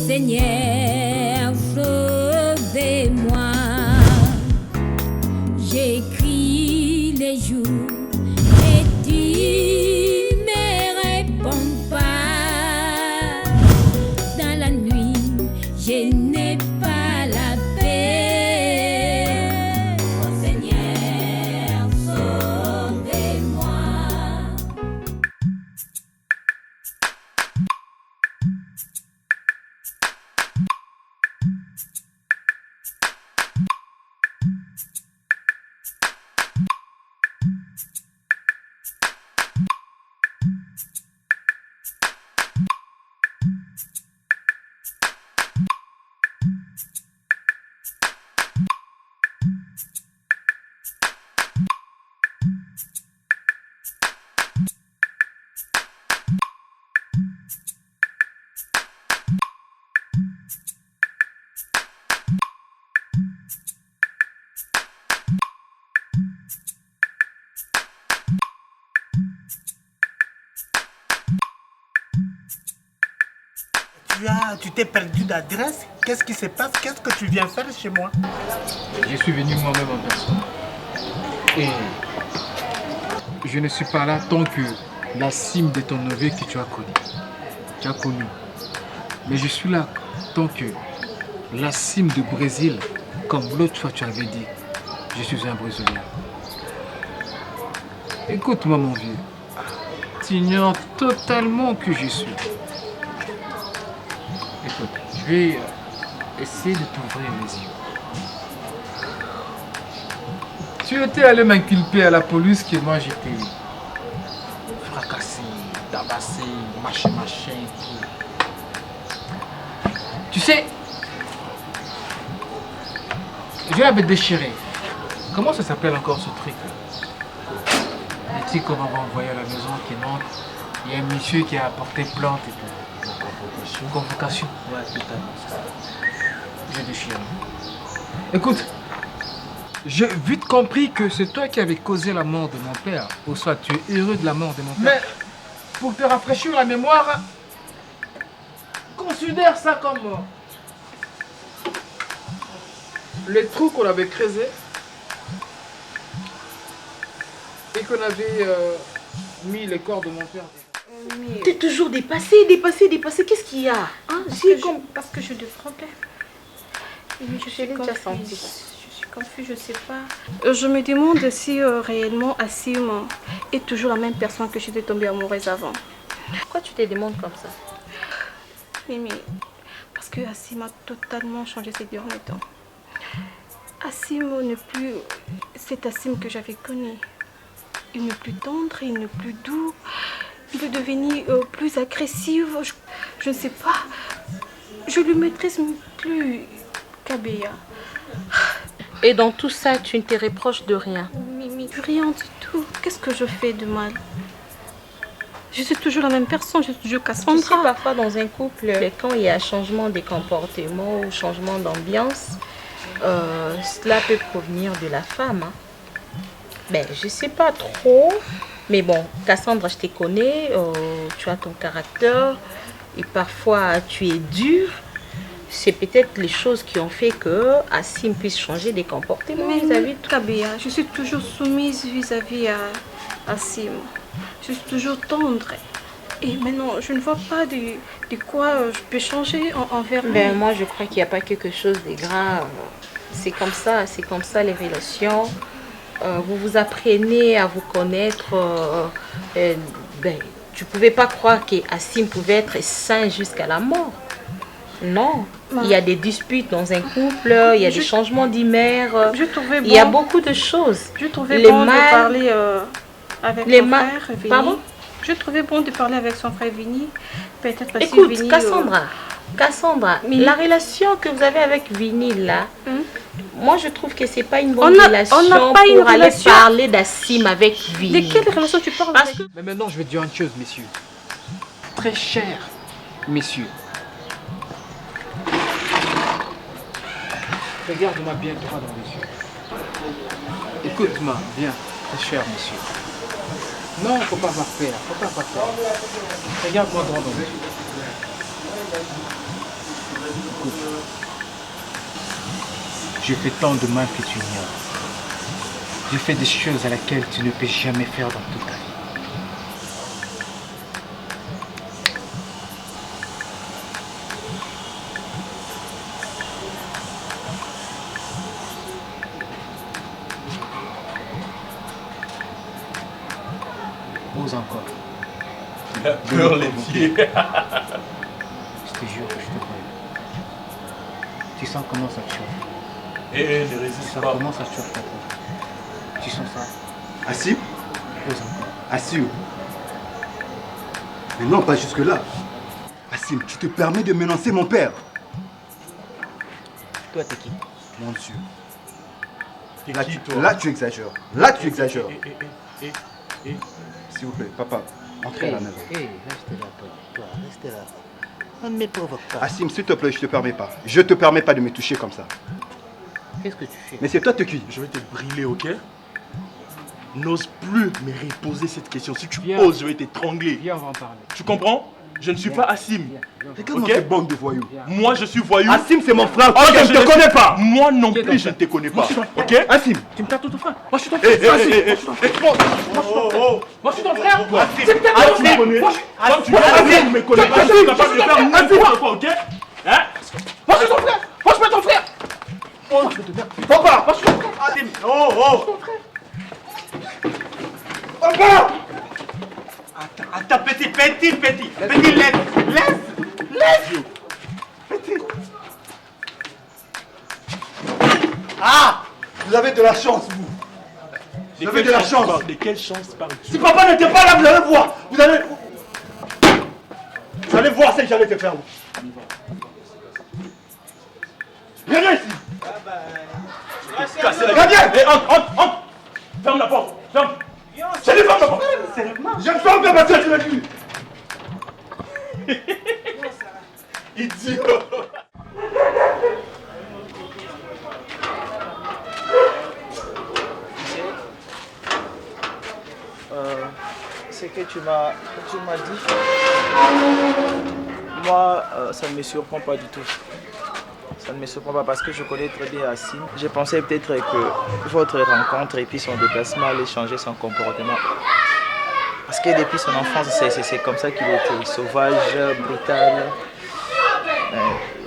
Seigneur, sauvez-moi. J'écris les jours et tu me réponds pas. Dans la nuit, je n'ai pas la paix. Oh Seigneur, sauvez-moi. Tu t'es perdu d'adresse. Qu'est-ce qui se passe? Qu'est-ce que tu viens faire chez moi? Je suis venu moi-même en personne. Et je ne suis pas là tant que la cime de ton neveu que tu as connu. Tu as connu. Mais je suis là tant que la cime du Brésil, comme l'autre fois tu avais dit, je suis un Brésilien. Écoute-moi mon vieux, tu ignores totalement qui je suis. Écoute, je vais essayer de t'ouvrir les yeux. Tu étais allé m'inculper à la police que moi j'étais fracassé, tabassé, machin, tout. Tu sais, je l'avais déchiré. Comment ça s'appelle encore ce truc là? Les trucs qu'on m'avait envoyé à la maison qui montrent, il y a un monsieur qui a apporté plainte et tout. Convocation. Ouais, totalement, c'est ça. J'ai déchiré. Écoute, j'ai vite compris que c'est toi qui avais causé la mort de mon père. Ou soit tu es heureux de la mort de mon père. Mais pour te rafraîchir la mémoire, considère ça comme les trous qu'on avait creusés et qu'on avait mis les corps de mon père. T'es toujours dépassé. Qu'est-ce qu'il y a hein? Parce que je le trompais. Je suis confuse. Je suis confuse, je sais pas. Je me demande si réellement Assim est toujours la même personne que j'étais tombée amoureuse avant. Pourquoi tu te demandes comme ça? Mimi, parce que Assim a totalement changé ces derniers temps. Assim n'est plus cet Assim que j'avais connu. Il n'est plus tendre, il n'est plus doux. Il est devenu plus agressif. Je ne sais pas. Je lui maîtrise plus Kabea. Et dans tout ça, tu ne te reproches de rien? Mimi, rien du tout. Qu'est-ce que je fais de mal? Je suis toujours la même personne, je suis toujours Cassandra. Tu sais, parfois dans un couple, quand il y a changement de comportement ou changement d'ambiance, cela peut provenir de la femme. Hein. Ben, je sais pas trop. Mais bon, Cassandra, je te connais, tu as ton caractère et parfois tu es dure. C'est peut-être les choses qui ont fait que Assim puisse changer des comportements vis-à-vis de toi. Kabea, je suis toujours soumise vis-à-vis à Assim. Je suis toujours tendre. Et maintenant, je ne vois pas de quoi je peux changer envers lui. Ben, moi, je crois qu'il n'y a pas quelque chose de grave. C'est comme ça les relations. Vous vous apprenez à vous connaître. Ben, tu ne pouvais pas croire qu'Asim pouvait être sain jusqu'à la mort. Non. Il y a des disputes dans un couple, il y a des changements d'humeur. Il y a beaucoup de choses. Je trouvais bon de parler avec son frère Vini. Pardon? Je trouvais bon de parler avec son frère Vini. Peut-être aussi écoute, Vini, Cassandra, la relation que vous avez avec Vini là, moi je trouve que c'est pas une bonne relation pour aller parler d'Asim avec Vini. De quelle relation tu parles? Mais maintenant je vais dire une chose, messieurs. Très cher, messieurs. Regarde-moi bien droit dans les yeux. Écoute-moi bien, très cher monsieur. Non, faut pas avoir peur, faut pas avoir peur. Regarde-moi droit dans les yeux. Écoute, j'ai fait tant de mal que tu ignores. J'ai fait des choses à laquelle tu ne peux jamais faire dans toute ta vie. Ose encore. Il a peur les pieds. Je te jure que je te crois. Tu sens comment ça te chauffe. Eh, ne Tu résiste sens pas. comment ça te chauffe ta peau. Tu sens ça. Assim, Ose encore. Assim. Mais non, pas jusque-là. Assim, tu te permets de menacer mon père. Toi, t'es qui? Mon Dieu. T'es Là, qui, tu, toi? là, tu exagères. Là, tu exagères. Eh. S'il vous plaît, papa, entrez à la maison. Hé, reste là, toi, reste là. Ne me provoque pas. Assim, s'il te plaît, je te permets pas. Je te permets pas de me toucher comme ça. Qu'est-ce que tu fais? Mais c'est toi qui. Je vais te brûler, ok? N'ose plus me reposer cette question. Si tu Viens. oses, je vais t'étrangler. Viens, on va en parler. Tu comprends? Je ne suis pas Assim. Regarde-moi Ok. cette bande de voyous. Moi, je suis voyou. Assim, c'est mon frère. Ok, je ne te laisse- connais pas. Moi non Qui est ton plus, je frère? ne te connais pas. Ok? Assim, Tu me traites tout ton frère? Moi, je suis ton eh, frère. eh, eh, eh, Moi, je suis ton frère! Toi, tu me connais. Toi, tu me connais pas. Je suis capable de faire n'importe quoi, ok? Hein? Moi, je suis ton frère! Moi, je suis ton frère! papa. Moi, je suis ton frère! Papa. Attends, petit, laisse. Ah, vous avez de la chance, vous. Vous avez de la chance. De quelle chance parles-tu? Si papa n'était pas là, vous allez voir. Vous allez voir ce que j'allais te faire. Viens ici. Casser la Viens, viens. Eh, entre. Ferme la porte. Ferme. Je ne ferme pas. Je ne ferme pas parce que tu l'as dit. Idiot. Ce que tu m'as dit, moi, ça ne me surprend pas du tout. Ça ne me surprend pas parce que je connais très bien Assim. Je pensais peut-être que votre rencontre et puis son déplacement allait changer son comportement. Parce que depuis son enfance, c'est comme ça qu'il était sauvage, brutal.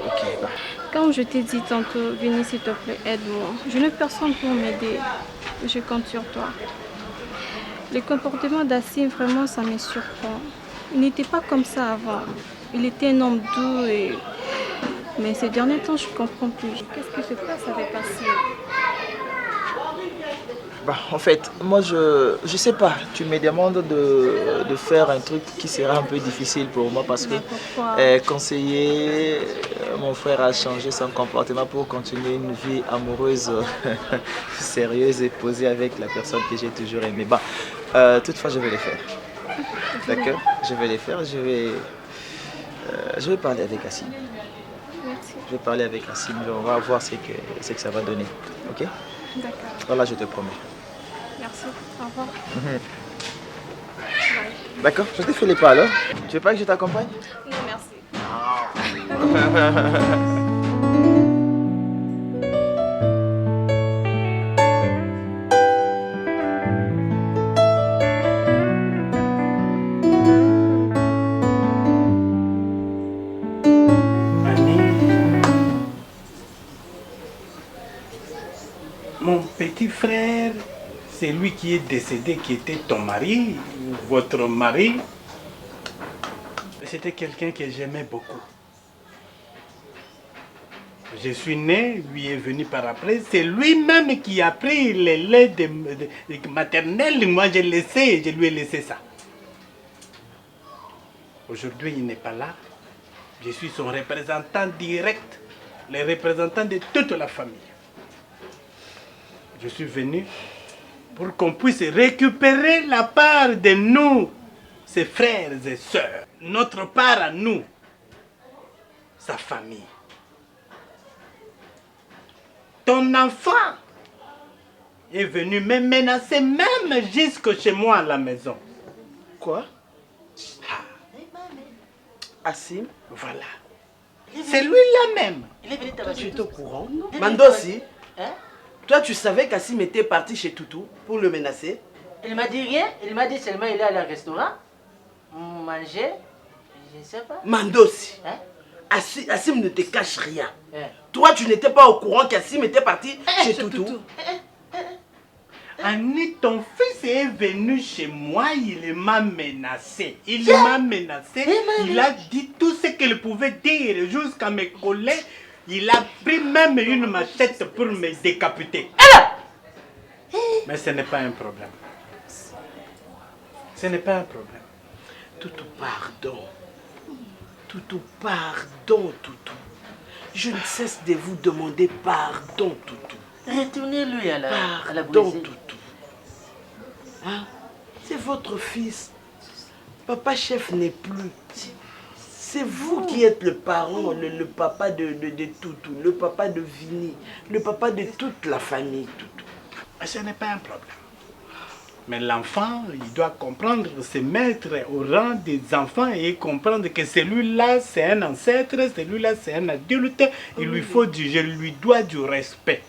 Ok, bah. Comme je t'ai dit tantôt, Vinny, s'il te plaît, aide-moi. Je n'ai personne pour m'aider. Je compte sur toi. Le comportement d'Assim, vraiment, ça me surprend. Il n'était pas comme ça avant. Il était un homme doux et... Mais ces derniers temps, je ne comprends plus. Qu'est-ce qui se passe avec Assim? Bah, en fait, moi je sais pas, tu me demandes de faire un truc qui sera un peu difficile pour moi parce que Mais pourquoi? conseiller mon frère a changé son comportement pour continuer une vie amoureuse sérieuse et posée avec la personne que j'ai toujours aimée. Bah, toutefois, je vais les faire. D'accord? Je vais les faire, je vais parler avec Assim. Merci. Je vais parler avec Assim, on va voir ce que ça va donner. Ok? D'accord. Voilà, je te promets. Merci. Au revoir. D'accord, je te fais les pas alors. Tu veux pas que je t'accompagne? Non, merci. Mon petit frère, c'est lui qui est décédé, qui était ton mari, votre mari. C'était quelqu'un que j'aimais beaucoup. Je suis né, lui est venu par après. C'est lui-même qui a pris les laits de maternelle. Moi, je lui ai laissé ça. Aujourd'hui, il n'est pas là. Je suis son représentant direct, le représentant de toute la famille. Je suis venu pour qu'on puisse récupérer la part de nous, ses frères et sœurs. Notre part à nous, sa famille. Ton enfant est venu me menacer même jusque chez moi à la maison. Quoi? Assim? Voilà. C'est lui-là même. Il est venu Toi, tabasser tu étais tout. au courant? Mandosi, Hein? toi, tu savais qu'Assim était parti chez Toutou pour le menacer? Il m'a dit rien. Il m'a dit seulement il est allé au restaurant. Manger. Je ne sais pas. Mandosi, Hein? Assim ne te cache rien. Hein? Toi, tu n'étais pas au courant qu'Assim était parti chez Toutou. Annie, ton fils est venu chez moi, il m'a menacé. Il m'a menacé, il a dit tout ce qu'il pouvait dire jusqu'à me coller. Il a pris même une machette pour me décapiter. Mais ce n'est pas un problème. Ce n'est pas un problème. Toutou, pardon. Toutou, pardon, Toutou. Je ne cesse de vous demander pardon, Toutou. Retournez-lui à la Pardon, Brésil. Toutou. Hein? C'est votre fils. Papa chef n'est plus. C'est vous qui êtes le parent, le papa de Toutou, le papa de Vini, le papa de toute la famille, Toutou. Ce n'est pas un problème. Mais l'enfant, il doit comprendre, se mettre au rang des enfants et comprendre que celui-là, c'est un ancêtre, celui-là, c'est un adulte. Je lui dois du respect.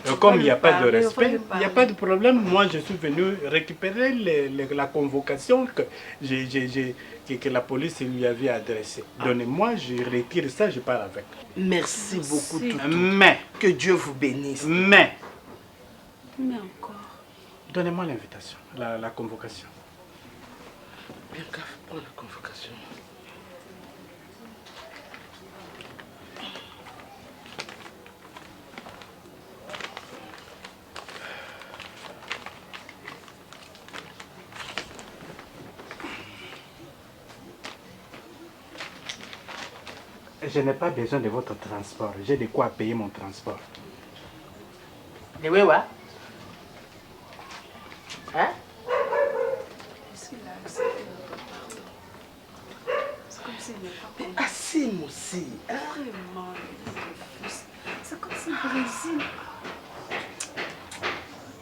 Et comme il n'y a pas de respect, il n'y a pas de problème. Moi, je suis venu récupérer la convocation que la police lui avait adressée. Donnez-moi, je retire ça, je pars avec. Merci beaucoup, Toutou. Mais, que Dieu vous bénisse. Mais encore. Donnez-moi l'invitation, la convocation. Bien qu'à prendre la convocation. Je n'ai pas besoin de votre transport. J'ai de quoi payer mon transport. De Wewa? Hein? Est-ce qu'il a accepté notre pardon? C'est comme s'il n'est pas content. Assim aussi. Hein? Vraiment, le fils. C'est comme s'il Brésil.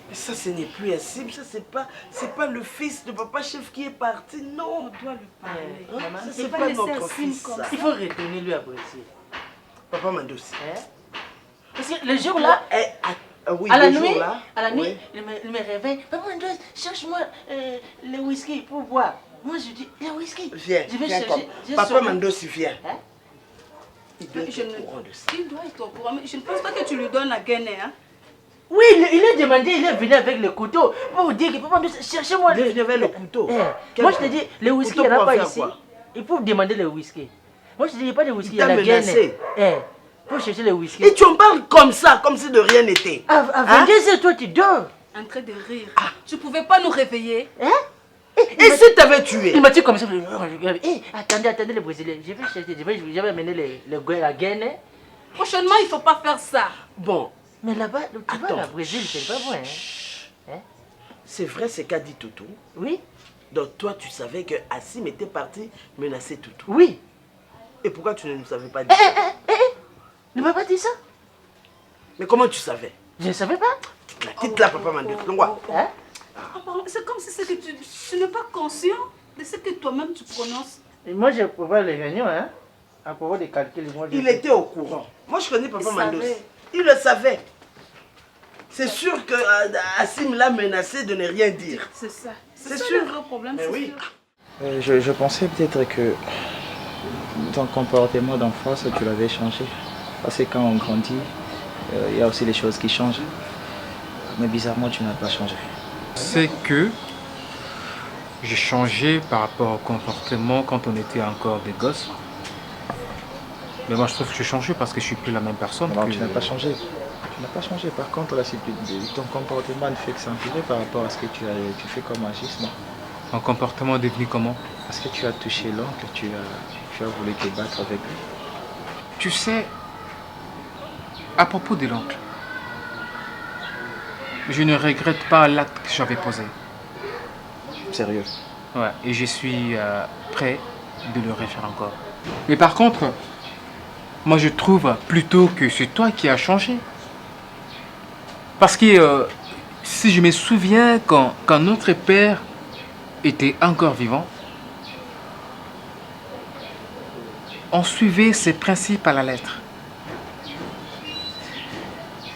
Mais ça, ce n'est plus Assim. Ça, c'est pas le fils de papa chef qui est parti. Non. On doit lui parler. Maman, Ça, c'est c'est pas pas laisser notre Assim fils. comme ça. il faut retourner lui à Brésil. Papa Mandosi. Hein? Parce que le jour-là, Oui, à la le nuit, jour-là, oui. oui. il me réveille. Papa Mandosi, cherche-moi le whisky pour boire. Moi, je dis, le whisky. Viens, Je vais viens chercher. comme. Papa Mandosi, viens. Hein? Il doit Je être ne- au courant de ça. Il doit être au courant, mais je ne pense pas que tu lui donnes la gaine, hein. Oui, il a demandé, il est venu avec le couteau pour vous dire que papa Mandosi, cherchez-moi Il est venu avec le couteau. Moi, je te dis, le whisky, il n'y en a Couteau pas pour ici. faire quoi? Il faut demander le whisky. Moi, je te dis, il n'y a pas de whisky, il y t'a a la gaine. menacé. Faut chercher le whisky. Et tu en parles comme ça, comme si de rien n'était. À Hein? 22h, toi, tu dors. En train de rire. Tu pouvais pas nous réveiller. Hein? Et si t'avais tué? Il m'a dit comme ça. Attendez les Brésiliens. Je vais chercher, je vais amener la gaine. Prochainement, il faut pas faire ça. Bon, Mais là-bas, tu vois, Attends. la Brésil, c'est pas vrai. Hein? c'est vrai ce qu'a dit Toutou. Oui, Donc toi, tu savais que Assim était parti menacer Toutou. oui. Et pourquoi tu ne nous avais pas dit ça? Ne m'a pas dit ça. Mais comment tu savais? Je ne savais pas. La petite là, papa Mandosi. Donc, quoi? Hein? C'est comme si c'est que tu n'es pas conscient de ce que toi-même tu prononces. Et moi, je prévois les réunions, hein. À propos des calculs. Moi, Il était au courant. Moi, je connais papa Il Mandosi. savait. Il le savait. C'est sûr que Assim l'a menacé de ne rien dire. C'est ça. C'est ça sûr. le vrai problème. Mais c'est oui. sûr. Je pensais peut-être que ton comportement d'enfance, tu l'avais changé. Parce que quand on grandit, il y a aussi des choses qui changent. Mais bizarrement, tu n'as pas changé. C'est que j'ai changé par rapport au comportement quand on était encore des gosses. Mais moi je trouve que j'ai changé parce que je suis plus la même personne. Non, que- tu n'as pas changé. Tu n'as pas changé. Par contre, là, ton comportement ne fait que s'empirer par rapport à ce que tu fais comme agissement. Mon comportement est devenu comment? Parce que tu as touché l'oncle, tu as voulu te battre avec lui. Tu sais, à propos de l'oncle, je ne regrette pas l'acte que j'avais posé. Sérieux. Ouais, et je suis prêt de le refaire encore. Mais par contre, moi je trouve plutôt que c'est toi qui as changé. Parce que si je me souviens quand notre père était encore vivant, on suivait ses principes à la lettre.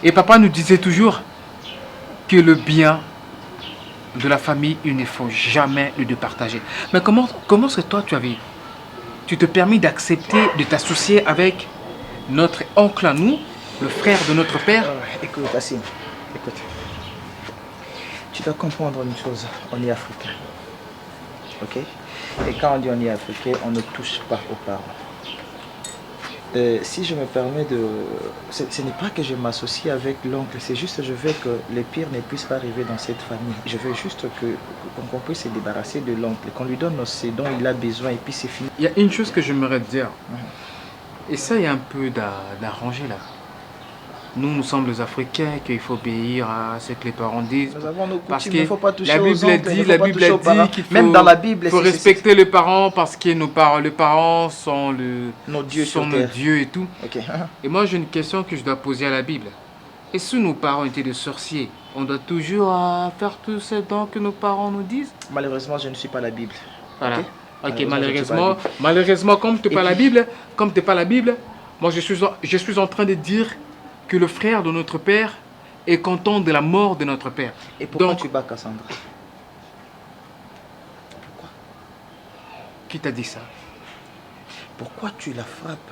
Et papa nous disait toujours que le bien de la famille, il ne faut jamais le départager. Mais comment est-ce que toi, tu te permis d'accepter de t'associer avec notre oncle à nous, le frère de notre père? Écoute, Assim, écoute. Tu dois comprendre une chose, on est africain. Ok? Et quand on dit on est africain, on ne touche pas aux parents. Si je me permets de... Ce n'est pas que je m'associe avec l'oncle, c'est juste que je veux que le pire ne puisse pas arriver dans cette famille. Je veux juste qu'on puisse se débarrasser de l'oncle, qu'on lui donne ce dont il a besoin et puis c'est fini. Il y a une chose que j'aimerais te dire. Essaye un peu d'arranger là. Nous sommes les Africains, qu'il faut obéir à ce que les parents disent. Nous avons nos parce coutumes, que il ne faut pas toucher la aux Bible oncles, dit, il ne la faut pas Bible toucher aux parents. dit qu'il Même dans la Bible, faut respecter les parents parce que les parents sont nos dieux et tout. Okay. Et moi j'ai une question que je dois poser à la Bible. Et si nos parents étaient des sorciers, on doit toujours faire tout ce dont que nos parents nous disent? Malheureusement, je ne suis pas la Bible. Voilà. Okay? Malheureusement, comme tu n'es pas la Bible, moi je suis en train de dire que le frère de notre père est content de la mort de notre père. Et pourquoi tu bats Cassandra? Pourquoi? Qui t'a dit ça? Pourquoi tu la frappes?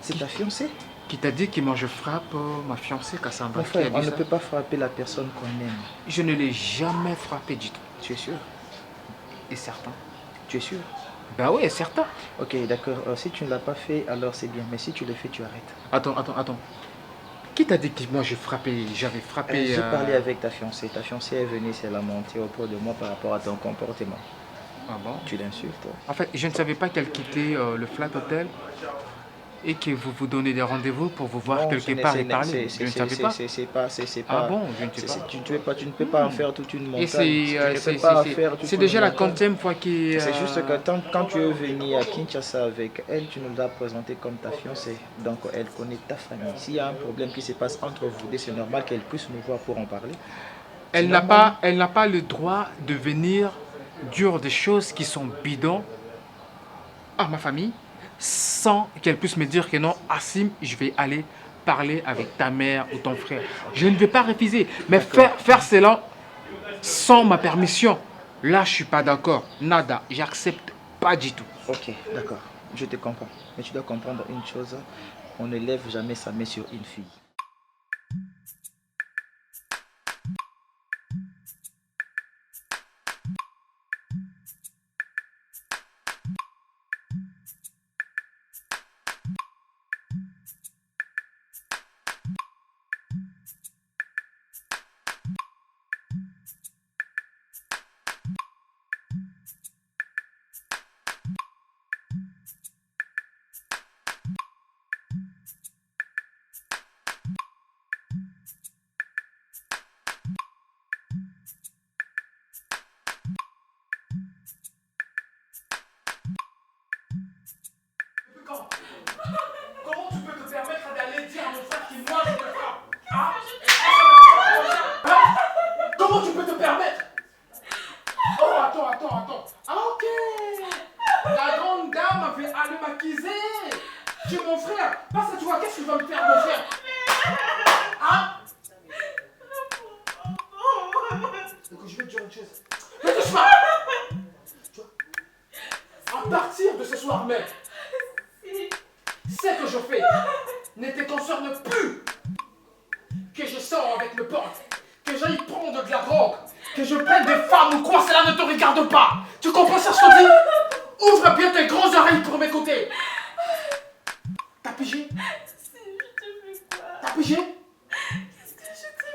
C'est ta fiancée? Qui t'a dit que moi je frappe ma fiancée Cassandra? Mon frère, on ne peut pas frapper la personne qu'on aime. Je ne l'ai jamais frappée du tout. Tu es sûr? Et certain. Tu es sûr? Ben oui, certain. Ok, d'accord. Si tu ne l'as pas fait, alors c'est bien. Mais si tu le fais, tu arrêtes. Attends. Qui t'a dit que moi j'avais frappé J'ai parlé avec ta fiancée. Ta fiancée est venue se lamenter auprès de moi par rapport à ton comportement. Ah bon? Tu l'insultes? En fait, je ne savais pas qu'elle quittait le Flat Hotel et que vous vous donnez des rendez-vous pour vous voir quelque part et parler. Je ne savais pas. C'est pas. Ah bon? Je ne sais pas. Tu ne peux pas en faire toute une montagne. C'est déjà la 40e fois que... C'est juste que quand tu es venu à Kinshasa avec elle, tu nous l'as présentée comme ta fiancée. Donc elle connaît ta famille. S'il y a un problème qui se passe entre vous deux, c'est normal qu'elle puisse nous voir pour en parler. Elle n'a pas le droit de venir dire des choses qui sont bidons à ma famille sans qu'elle puisse me dire que non, Assim, je vais aller parler avec ta mère ou ton frère. Je ne vais pas refuser. Mais faire cela sans ma permission, là, je ne suis pas d'accord. Nada, j'accepte pas du tout. Ok, d'accord, je te comprends. Mais tu dois comprendre une chose, on ne lève jamais sa main sur une fille. Comment tu peux te permettre d'aller dire à mon frère qu'il moi je te frappe? Hein? Comment tu peux te permettre? Oh, attends. Ah, ok. La grande dame avait allé m'accuser. Tu es mon frère. Parce que tu vois, qu'est-ce qu'il va me faire, mon frère? Hein? Écoute, je vais te dire une chose. Mais ce soir, à partir de ce soir même, ce que je fais ne te concerne plus. Que je sors avec mes potes, que j'aille prendre de la drogue, que je prenne des femmes ou quoi, cela ne te regarde pas. Tu comprends ça, je te dis? Ouvre bien tes grandes oreilles pour m'écouter. T'as pigé? Si, je te fais quoi? T'as pigé? Qu'est-ce que je t'ai fait?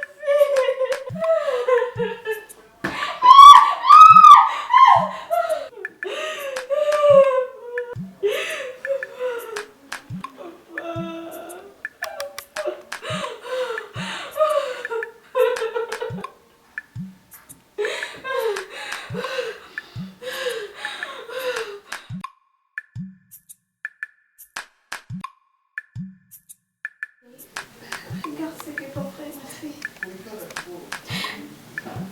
Regarde ce que ton frère m'a fait.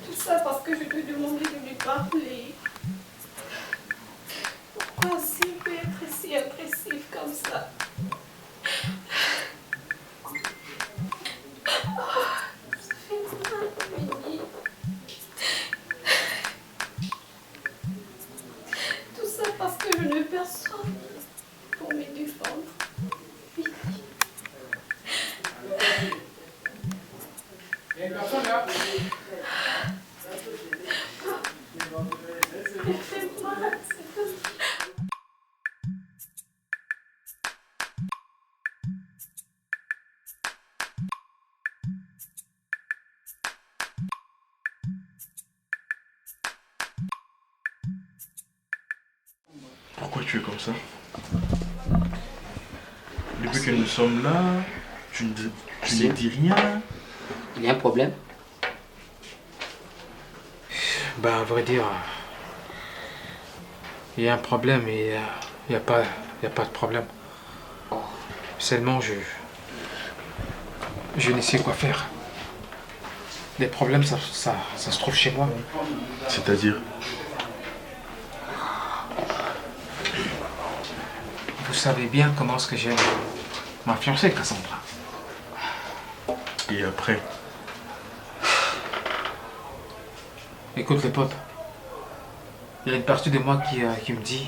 Tout ça parce que je te demandais de lui parler. Pourquoi s'il peut être si agressif quand comme ça. Depuis que nous sommes là, tu ne dis rien. Il y a un problème? Bah, à vrai dire, il y a un problème et il n'y a pas de problème. Seulement, je ne sais quoi faire. Les problèmes, ça se trouve chez moi. C'est-à-dire? Vous savez bien comment est-ce que j'aime ma fiancée, Cassandra. Et après? Écoute le pote, il y a une partie de moi qui me dit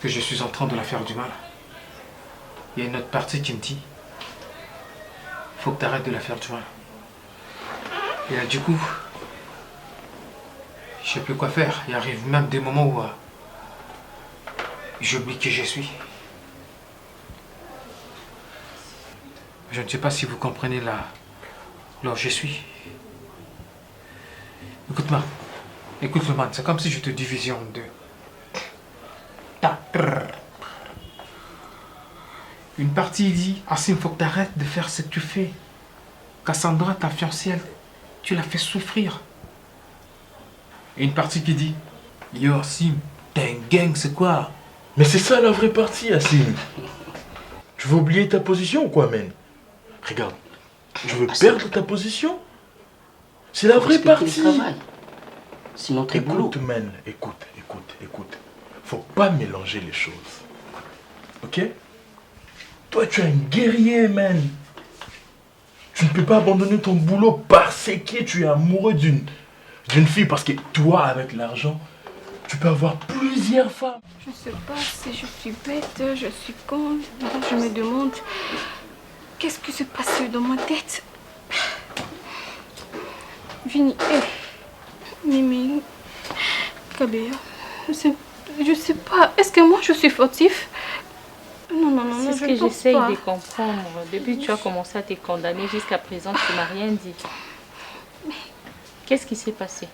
que je suis en train de la faire du mal. Il y a une autre partie qui me dit faut que tu arrêtes de la faire du mal. Et là du coup, je sais plus quoi faire. Il arrive même des moments où j'oublie qui je suis. Je ne sais pas si vous comprenez là où je suis. Écoute-moi, écoute-le man, c'est comme si je te divisais en deux. Une partie dit, Assim, faut que tu arrêtes de faire ce que tu fais. Cassandra, ta fiancée, tu l'as fait souffrir. Et une partie qui dit, yo Assim, t'es un gang, c'est quoi? Mais c'est ça la vraie partie, Assim. Tu veux oublier ta position ou quoi, man? Regarde, tu veux perdre ta position? C'est la vraie partie. Sinon, très boulot. Écoute, man, écoute. Faut pas mélanger les choses. Ok? Toi, tu es un guerrier, man. Tu ne peux pas abandonner ton boulot parce que tu es amoureux d'une fille. Parce que toi, avec l'argent, tu peux avoir plusieurs femmes. Je sais pas si je suis bête, je suis con. Je me demande qu'est-ce qui se passe dans ma tête. Vini, Mimi, Kabea, je sais pas. Est-ce que moi je suis fautif? Non, C'est ce je que ne pense j'essaye pas. de comprendre. Depuis que tu as commencé à te condamner jusqu'à présent, tu m'as rien dit. Qu'est-ce qui s'est passé?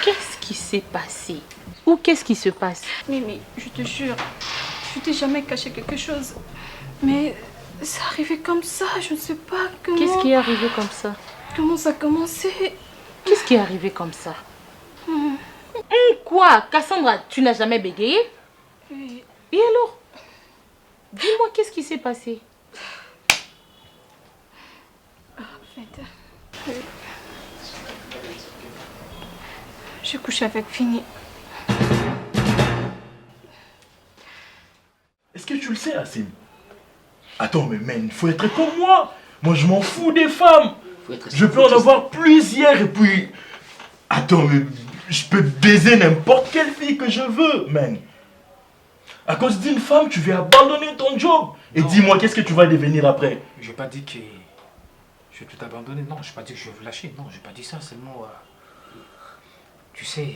Qu'est-ce qui s'est passé? Ou qu'est-ce qui se passe? Mimi, je te jure, je t'ai jamais caché quelque chose. Mais c'est arrivé comme ça, je ne sais pas comment... Qu'est-ce qui est arrivé comme ça? Comment ça a commencé? Qu'est-ce qui est arrivé comme ça? Quoi? Cassandra, tu n'as jamais bégayé? Oui. Et alors? Dis-moi, qu'est-ce qui s'est passé? En fait, je couche avec Fini. Est-ce que tu le sais, Assim? Attends, mais man, il faut être comme moi. Moi, je m'en fous des femmes. Je peux en avoir plusieurs et puis... Attends, mais je peux baiser n'importe quelle fille que je veux, man. À cause d'une femme, tu vas abandonner ton job. Et dis-moi, qu'est-ce que tu vas devenir après? Je n'ai pas dit que je vais tout abandonner. Non, je n'ai pas dit que je vais vous lâcher. Non, je n'ai pas dit ça. Seulement, tu sais,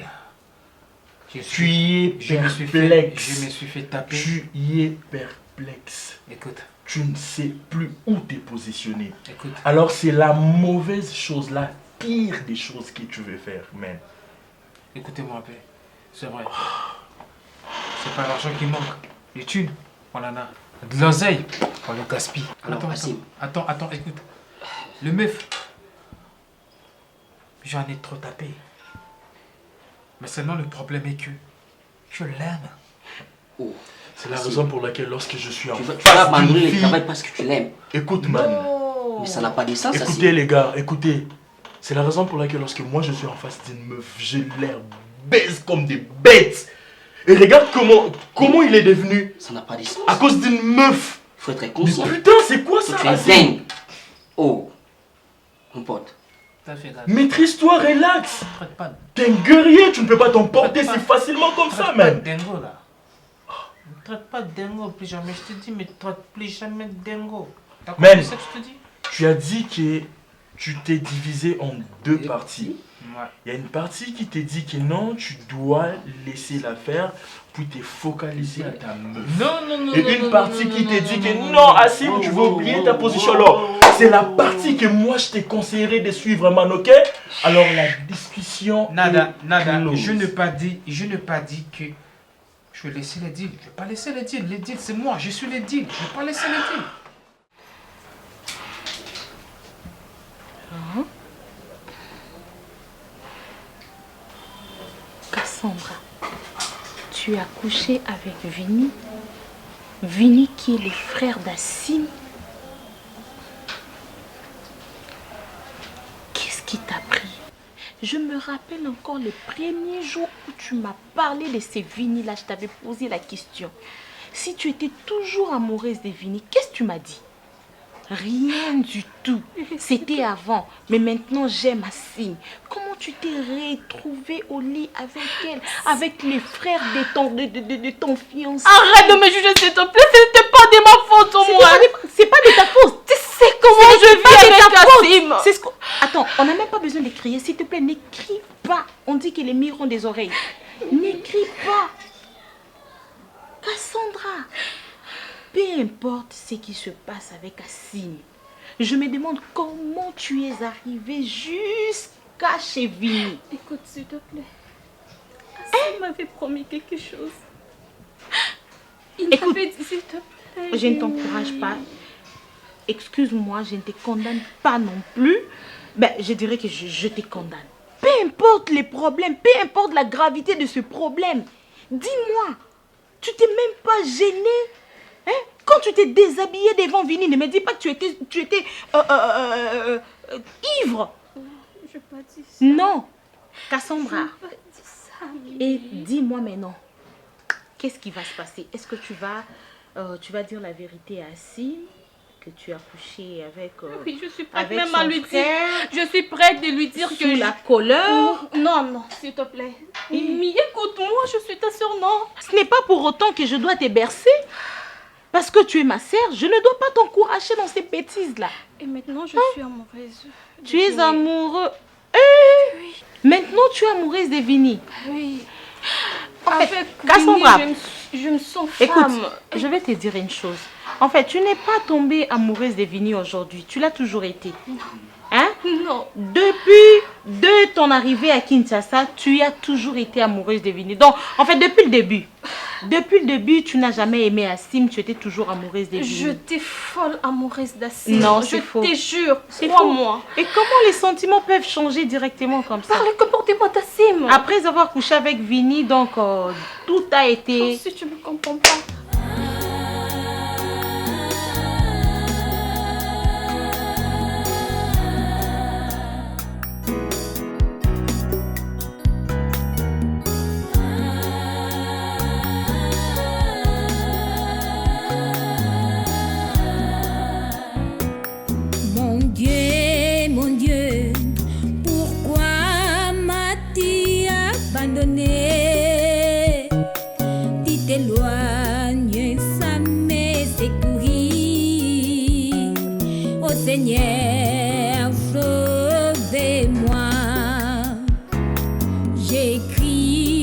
tu y es perplexe. Je me suis fait taper. Tu y es perplexe. Écoute. Tu ne sais plus où t'es positionné. Écoute. Alors c'est la mauvaise chose, la pire des choses que tu veux faire, man. Écoutez-moi un peu. C'est vrai. C'est pas l'argent qui manque. Les thunes, on en a. De l'oseille, on le gaspille. Attends, écoute. Le meuf, j'en ai trop tapé. Mais seulement le problème est que je l'aime. Oh. C'est la raison pour laquelle lorsque je suis en face tu vas abandonner d'une le fille... travail parce que tu l'aimes. Écoute, man. Mais ça n'a pas de sens. Écoutez, les gars, écoutez. C'est la raison pour laquelle lorsque moi je suis en face d'une meuf, je l'air baise comme des bêtes. Et regarde comment il est devenu. Ça n'a pas de sens. À cause d'une meuf. Il faut être conscient. Mais putain, c'est quoi ça? Tu es dingue. Oh, mon pote. Maîtrise-toi, relax. T'es un guerrier, tu ne peux pas t'emporter si facilement comme ça, man. Dingo là. Ne traite pas de dingo plus jamais. Je te dis, mais traite plus jamais de dingo. Man, C'est ça que je te dis. tu as dit que tu t'es divisé en deux parties. Il y a une partie qui te dit que non, tu dois laisser la faire, puis t'es focalisé à ta meuf. Non. Et une partie qui te dit que non, Assim, tu veux oublier ta position. Alors, c'est la partie que moi je te conseillerais de suivre, man, ok? Alors la discussion Nada, est nada, close. je n'ai pas dit que je vais laisser les deals. Je ne vais pas laisser les deals. Les deals, c'est moi. Je suis les deals. Je ne vais pas laisser les deals. Cassandra, tu as couché avec Vini. Vini qui est le frère d'Asim. Qu'est-ce qui t'a pris? Je me rappelle encore le premier jour où tu m'as parlé de ces Vini là, je t'avais posé la question. Si tu étais toujours amoureuse de Vini, qu'est-ce que tu m'as dit? Rien du tout. C'était avant. Mais maintenant, j'aime Assim. Comment tu t'es retrouvée au lit avec elle, avec les frères de ton fiancé? Arrête de me juger, s'il te plaît. C'était pas de ma faute, moi. C'est pas de ta faute. Tu sais comment je vis avec Assim. C'est ce que... Attends, on n'a même pas besoin de crier. S'il te plaît, n'écris pas. On dit que les murs ont des oreilles. N'écris pas. Cassandra. Peu importe ce qui se passe avec Assim, je me demande comment tu es arrivée jusqu'à chez Vini. Écoute, s'il te plaît. Assim m'avait promis quelque chose. Il m'avait dit, s'il te plaît. Je ne t'encourage pas. Excuse-moi, je ne te condamne pas non plus. Ben, je dirais que je te condamne. Peu importe les problèmes, peu importe la gravité de ce problème. Dis-moi, tu t'es même pas gênée? Hein? Quand tu t'es déshabillée devant Vini, ne me dis pas que tu étais ivre. Je n'ai pas dit ça. Non, Cassandra. Je n'ai pas dit ça. Et dis-moi maintenant, qu'est-ce qui va se passer? Est-ce que tu vas dire la vérité à Assim, que tu as couché avec oui, je suis prête avec même son à lui dire. frère, Je suis prête de lui dire sous la colère? Non, s'il te plaît. Mais écoute-moi, je suis ta sœur, non. Ce n'est pas pour autant que je dois te bercer. Parce que tu es ma sœur, je ne dois pas t'encourager dans ces bêtises-là. Et maintenant, je suis amoureuse. Tu es amoureux. Oui. Maintenant, tu es amoureuse de Vini. Oui. En fait, Avec Cassandra, Vini, je me sens écoute, femme. je vais te dire une chose. En fait, tu n'es pas tombée amoureuse de Vini aujourd'hui. Tu l'as toujours été. Hein? Non. Depuis ton arrivée à Kinshasa, tu as toujours été amoureuse de Vini. Donc, en fait, depuis le début, tu n'as jamais aimé Assim, tu étais toujours amoureuse de Vini. J'étais folle amoureuse d'Asim. Non, c'est faux. Je te jure, C'est crois-moi. faux. Et comment les sentiments peuvent changer directement comme ça? Par le comportement d'Asim. Après avoir couché avec Vini, donc tout a été... Si tu ne me comprends pas.